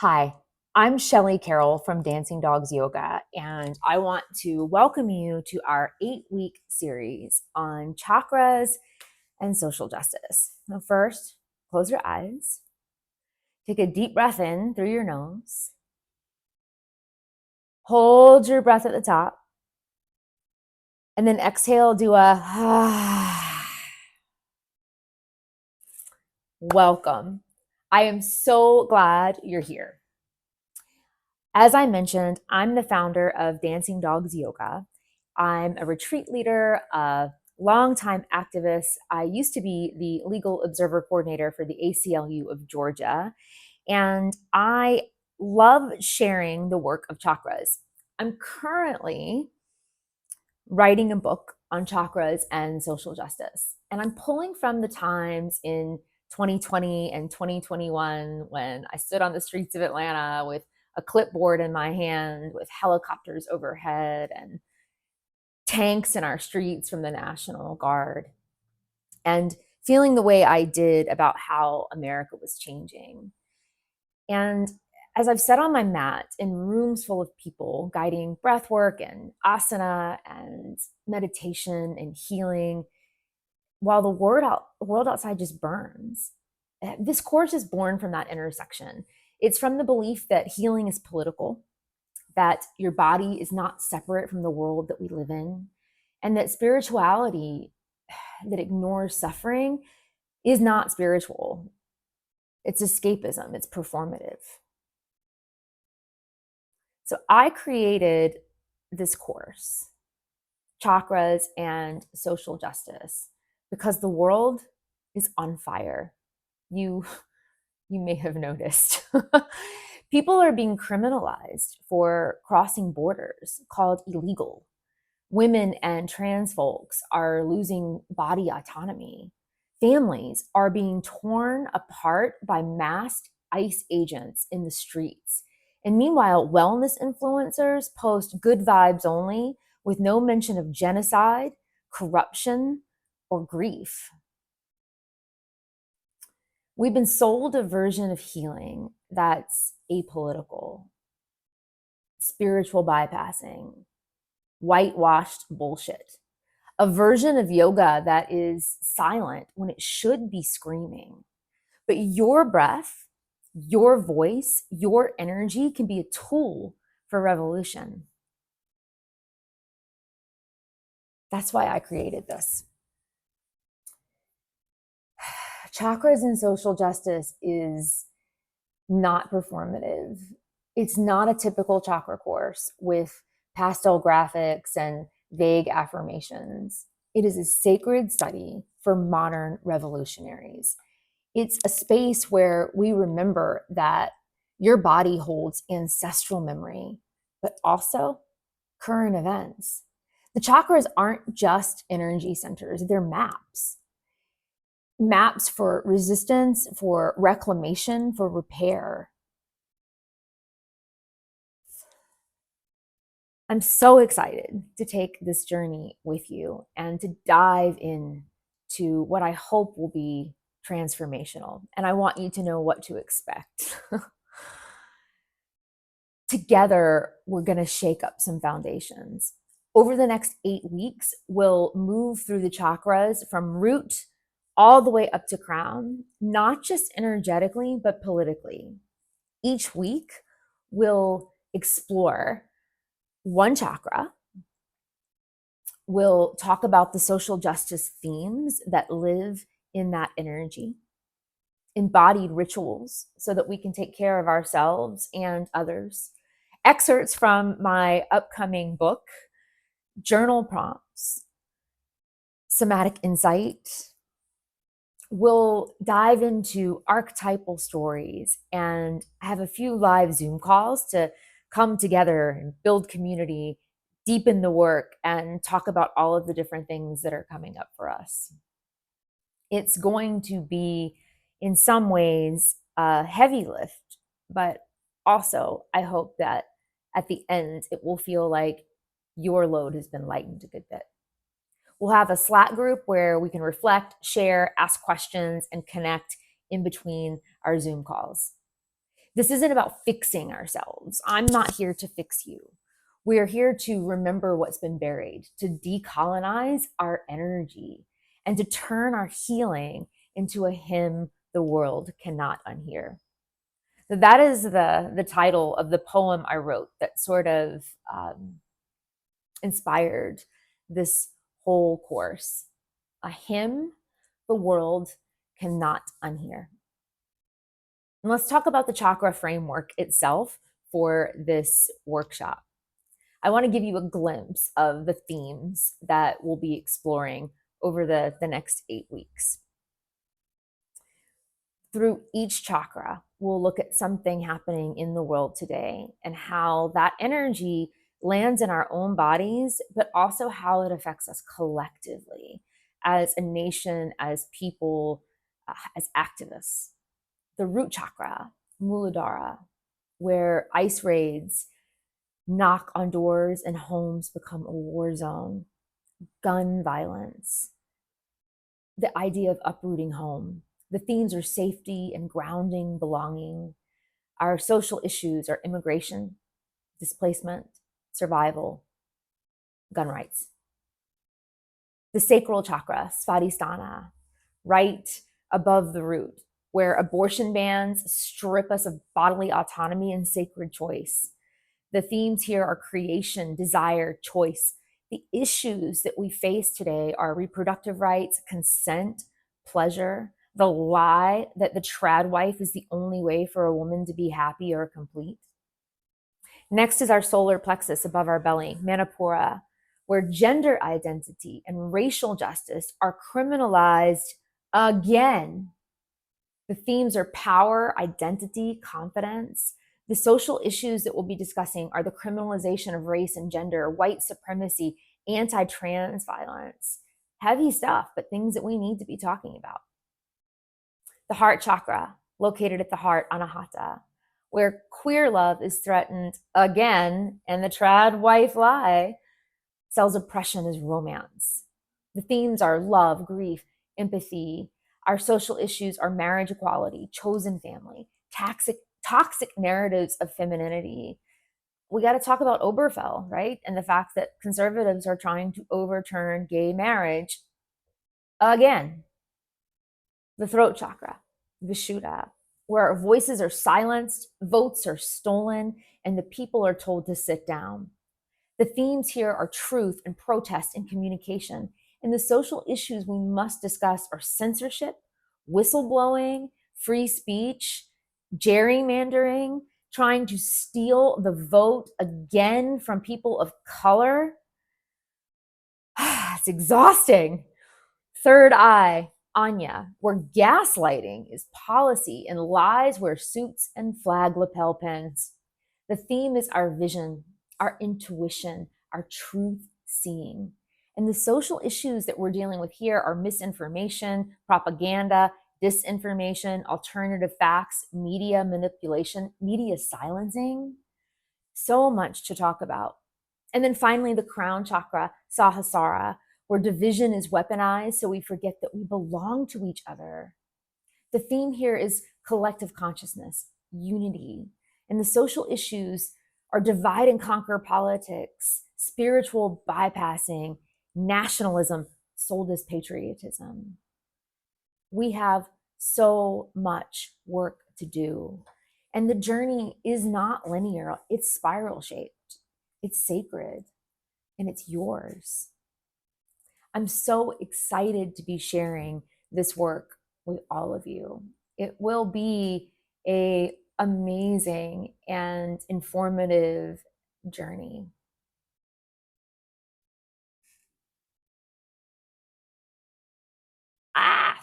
Hi, I'm Shelly Carroll from Dancing Dogs Yoga, and I want to welcome you to our 8-week series on chakras and social justice. Now, first, close your eyes, take a deep breath in through your nose, hold your breath at the top, and then exhale, do a welcome. I am so glad you're here. As I mentioned, I'm the founder of Dancing Dogs Yoga. I'm a retreat leader, a longtime activist. I used to be the legal observer coordinator for the ACLU of Georgia, and I love sharing the work of chakras. I'm currently writing a book on chakras and social justice, and I'm pulling from the times in 2020 and 2021 when I stood on the streets of Atlanta with a clipboard in my hand with helicopters overhead and tanks in our streets from the National Guard, and feeling the way I did about how America was changing. And as I've sat on my mat in rooms full of people guiding breath work and asana and meditation and healing, while the world outside just burns, this course is born from that intersection. It's from the belief that healing is political, that your body is not separate from the world that we live in, and that spirituality that ignores suffering is not spiritual. It's escapism, it's performative. So I created this course, Chakras and Social Justice, because the world is on fire. You may have noticed. People are being criminalized for crossing borders, called illegal. Women and trans folks are losing body autonomy. Families are being torn apart by masked ICE agents in the streets. And meanwhile, wellness influencers post good vibes only with no mention of genocide, corruption, or grief. We've been sold a version of healing that's apolitical, spiritual bypassing, whitewashed bullshit. A version of yoga that is silent when it should be screaming. But your breath, your voice, your energy can be a tool for revolution. That's why I created this. Chakras and social justice is not performative. It's not a typical chakra course with pastel graphics and vague affirmations. It is a sacred study for modern revolutionaries. It's a space where we remember that your body holds ancestral memory, but also current events. The chakras aren't just energy centers, they're maps. Maps for resistance, for reclamation, for repair. I'm so excited to take this journey with you and to dive in to what I hope will be transformational. And I want you to know what to expect. Together, we're going to shake up some foundations. Over the next 8 weeks, we'll move through the chakras from root all the way up to crown, not just energetically, but politically. Each week, we'll explore one chakra. We'll talk about the social justice themes that live in that energy, embodied rituals so that we can take care of ourselves and others, excerpts from my upcoming book, journal prompts, somatic insight. We'll dive into archetypal stories and have a few live Zoom calls to come together and build community, deepen the work, and talk about all of the different things that are coming up for us. It's going to be, in some ways, a heavy lift, but also I hope that at the end, it will feel like your load has been lightened a good bit. We'll have a Slack group where we can reflect, share, ask questions, and connect in between our Zoom calls. This isn't about fixing ourselves. I'm not here to fix you. We are here to remember what's been buried, to decolonize our energy, and to turn our healing into a hymn the world cannot unhear. So that is the title of the poem I wrote that sort of inspired this whole course. A hymn the world cannot unhear. And let's talk about the chakra framework itself for this workshop. I want to give you a glimpse of the themes that we'll be exploring over the next 8 weeks. Through each chakra, we'll look at something happening in the world today and how that energy lands in our own bodies, but also how it affects us collectively as a nation, as people, as activists. The root chakra, Muladhara, where ice raids knock on doors and homes become a war zone, gun violence, the idea of uprooting home. The themes are safety and grounding, belonging. Our social issues are immigration, displacement, survival, gun rights. The sacral chakra, Svadhisthana, right above the root, where abortion bans strip us of bodily autonomy and sacred choice. The themes here are creation, desire, choice. The issues that we face today are reproductive rights, consent, pleasure, the lie that the trad wife is the only way for a woman to be happy or complete. Next is our solar plexus above our belly, Manipura, where gender identity and racial justice are criminalized again. The themes are power, identity, confidence. The social issues that we'll be discussing are the criminalization of race and gender, white supremacy, anti-trans violence. Heavy stuff, but things that we need to be talking about. The heart chakra, located at the heart, Anahata, where queer love is threatened again, and the trad wife lie sells oppression as romance. The themes are love, grief, empathy. Our social issues are marriage equality, chosen family, toxic narratives of femininity. We got to talk about Obergefell, right? And the fact that conservatives are trying to overturn gay marriage again. The throat chakra, Vishuddha, where our voices are silenced, votes are stolen, and the people are told to sit down. The themes here are truth and protest and communication. And the social issues we must discuss are censorship, whistleblowing, free speech, gerrymandering, trying to steal the vote again from people of color. It's exhausting. Third eye, Anya, where gaslighting is policy and lies wear suits and flag lapel pins. The theme is our vision, our intuition, our truth seeing. And the social issues that we're dealing with here are misinformation, propaganda, disinformation, alternative facts, media manipulation, media silencing. So much to talk about. And then finally, the crown chakra, Sahasrara, where division is weaponized so we forget that we belong to each other. The theme here is collective consciousness, unity, and the social issues are divide and conquer politics, spiritual bypassing, nationalism sold as patriotism. We have so much work to do. And the journey is not linear, it's spiral shaped, it's sacred, and it's yours. I'm so excited to be sharing this work with all of you. It will be an amazing and informative journey. Ah!